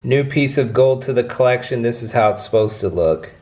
New piece of gold to the collection. This is how it's supposed to look.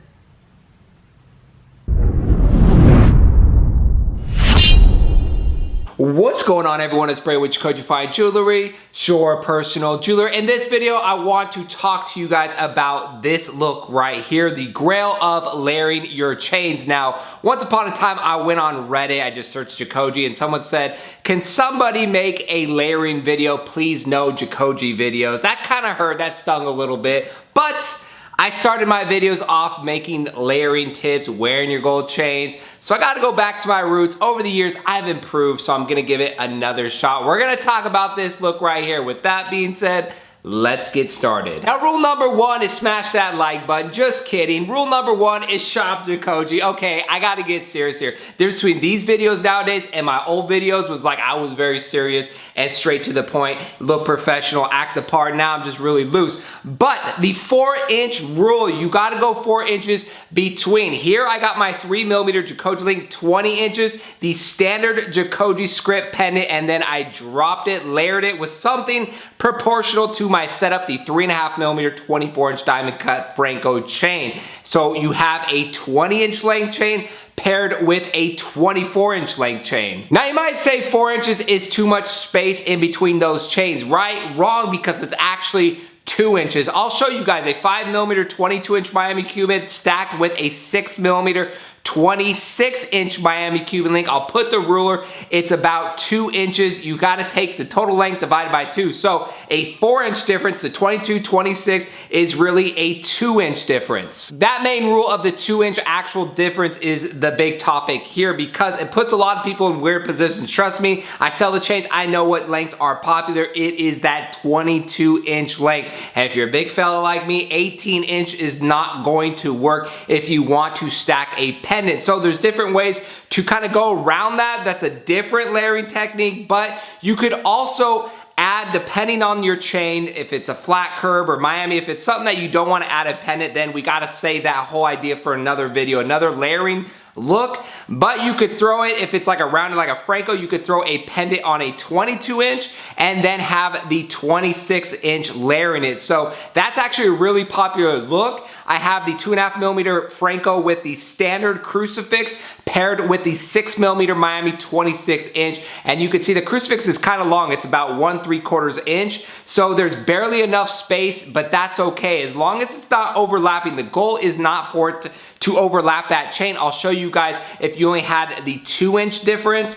What's going on, everyone? It's Bray with JACOJE Fine Jewelry, your personal jeweler. In this video, I want to talk to you guys about this look right here, the grail of layering your chains. Now, once upon a time, I went on Reddit, I just searched JACOJE, and someone said, can somebody make a layering video? Please, no JACOJE videos. That kind of hurt, that stung a little bit, but I started my videos off making layering tips, wearing your gold chains. So I gotta go back to my roots. Over the years, I've improved, so I'm gonna give it another shot. We're gonna talk about this look right here. With that being said, let's get started. Now, rule number one is smash that like button. Just kidding. Rule number one is shop JACOJE. Okay, I gotta get serious here. The difference between these videos nowadays and my old videos was like I was very serious and straight to the point, look professional, act the part. Now I'm just really loose. But the 4-inch rule, you gotta go 4 inches between. Here I got my 3mm JACOJE link, 20 inches, the standard JACOJE script pendant, and then I dropped it, layered it with something proportional to my setup, the 3.5mm 24-inch diamond cut Franco chain. So you have a 20-inch length chain paired with a 24-inch length chain. Now you might say 4 inches is too much space in between those chains. Right? Wrong, because it's actually 2 inches. I'll show you guys a 5mm 22-inch Miami Cuban stacked with a 6mm 26-inch Miami Cuban link. I'll put the ruler, it's about 2 inches. You gotta take the total length divided by 2. So a 4-inch difference, the 22, 26 is really a 2-inch difference. That main rule of the 2-inch actual difference is the big topic here because it puts a lot of people in weird positions. Trust me, I sell the chains, I know what lengths are popular. It is that 22-inch length. And if you're a big fella like me, 18-inch is not going to work if you want to stack a pendant. So there's different ways to kind of go around that. That's a different layering technique, but you could also add, depending on your chain, if it's a flat curb or Miami, if it's something that you don't want to add a pendant, then we got to save that whole idea for another video, another layering look. But you could throw it, if it's like a rounded like a Franco, you could throw a pendant on a 22-inch and then have the 26-inch layer in it. So that's actually a really popular look. I have the 2.5mm Franco with the standard crucifix paired with the 6mm Miami 26-inch, and you can see the crucifix is kind of long. It's about 1¾ inch, so there's barely enough space, but that's okay as long as it's not overlapping. The goal is not for it to overlap that chain. I'll show you guys, if you only had the 2-inch difference,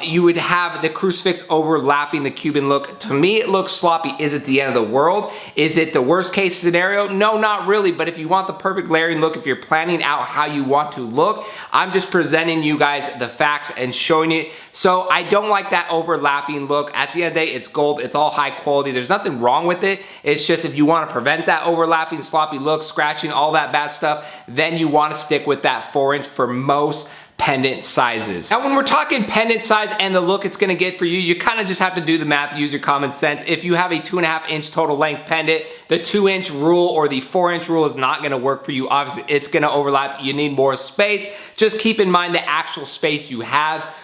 you would have the crucifix overlapping the Cuban look. To me, it looks sloppy. Is it the end of the world? Is it the worst case scenario? No, not really, but if you want the perfect layering look, if you're planning out how you want to look, I'm just presenting you guys the facts and showing it. So I don't like that overlapping look. At the end of the day, it's gold, it's all high quality. There's nothing wrong with it. It's just if you want to prevent that overlapping, sloppy look, scratching, all that bad stuff, then you want to stick with that 4-inch for most pendant sizes. Now when we're talking pendant size and the look it's gonna get for you, you kind of just have to do the math, use your common sense. If you have a 2.5-inch total length pendant, the 2-inch rule or the 4-inch rule is not gonna work for you. Obviously, it's gonna overlap. You need more space. Just keep in mind the actual space you have.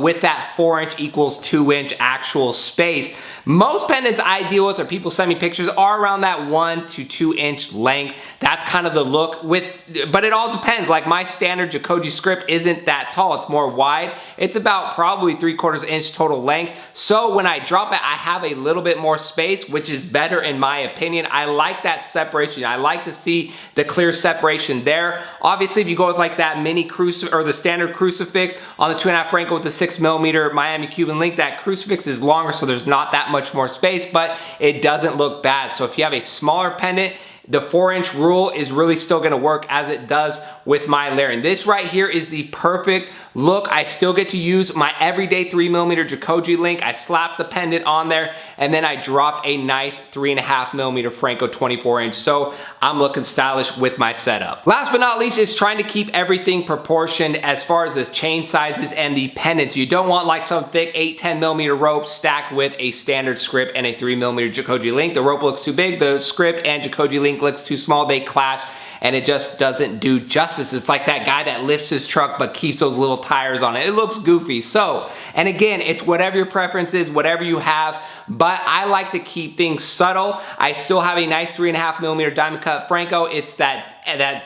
With that 4-inch equals 2-inch actual space. Most pendants I deal with, or people send me pictures, are around that 1 to 2-inch length. That's kind of the look but it all depends. Like my standard JACOJE script isn't that tall, it's more wide. It's about probably 3/4 inch total length. So when I drop it, I have a little bit more space, which is better in my opinion. I like that separation. I like to see the clear separation there. Obviously, if you go with like that mini crucifix or the standard crucifix on the 2.5 Franco with the 6mm Miami Cuban link, that crucifix is longer, so there's not that much more space, but it doesn't look bad. So if you have a smaller pendant, the 4-inch rule is really still gonna work as it does with my layering. This right here is the perfect look. I still get to use my everyday 3mm JACOJE link. I slap the pendant on there, and then I drop a nice 3.5mm Franco 24-inch. So I'm looking stylish with my setup. Last but not least is trying to keep everything proportioned as far as the chain sizes and the pendants. You don't want like some thick 8-10mm rope stacked with a standard script and a 3mm JACOJE link. The rope looks too big, the script and JACOJE link looks too small, they clash. and it just doesn't do justice. It's like that guy that lifts his truck but keeps those little tires on it. It looks goofy. So, and again, it's whatever your preference is, whatever you have. but I like to keep things subtle. I still have a nice 3.5mm diamond cut Franco. It's that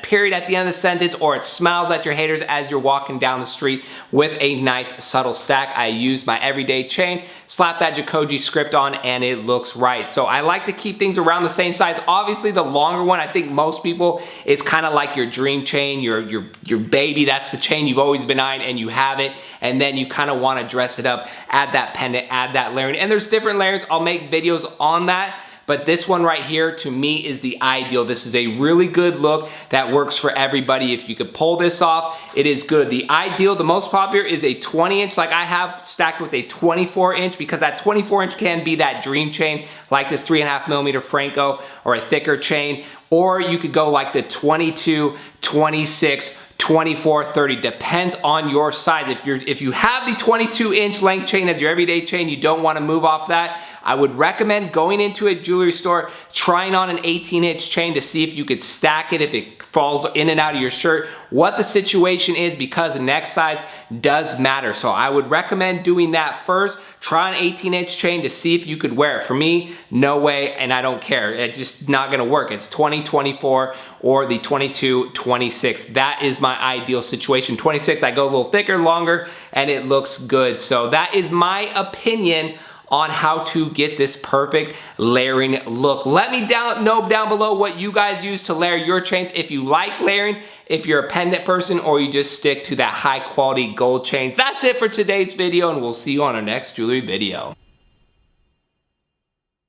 period at the end of the sentence, or it smiles at your haters as you're walking down the street with a nice subtle stack. I use my everyday chain, slap that JACOJE script on, and it looks right. So I like to keep things around the same size. Obviously the longer one, I think most people, is kind of like your dream chain, your baby. That's the chain you've always been eyeing and you have it, and then you kind of want to dress it up, add that pendant, add that layering, and there's different layers. I'll make videos on that. But this one right here, to me, is the ideal. This is a really good look that works for everybody. If you could pull this off, it is good. The ideal, the most popular, is a 20-inch, like I have stacked with a 24-inch, because that 24-inch can be that dream chain, like this 3.5mm Franco, or a thicker chain. Or you could go like the 22, 26, 24, 30, depends on your size. If you have the 22-inch length chain as your everyday chain, you don't want to move off that, I would recommend going into a jewelry store, trying on an 18-inch chain to see if you could stack it, if it falls in and out of your shirt, what the situation is, because the next size does matter. So I would recommend doing that first. Try an 18-inch chain to see if you could wear it. For me, no way, and I don't care. It's just not gonna work. It's 20, 24, or the 22, 26. That is my ideal situation. 26, I go a little thicker, longer, and it looks good. So that is my opinion on how to get this perfect layering look. Let me know down below what you guys use to layer your chains. If you like layering, if you're a pendant person, or you just stick to that high quality gold chains. That's it for today's video, and we'll see you on our next jewelry video.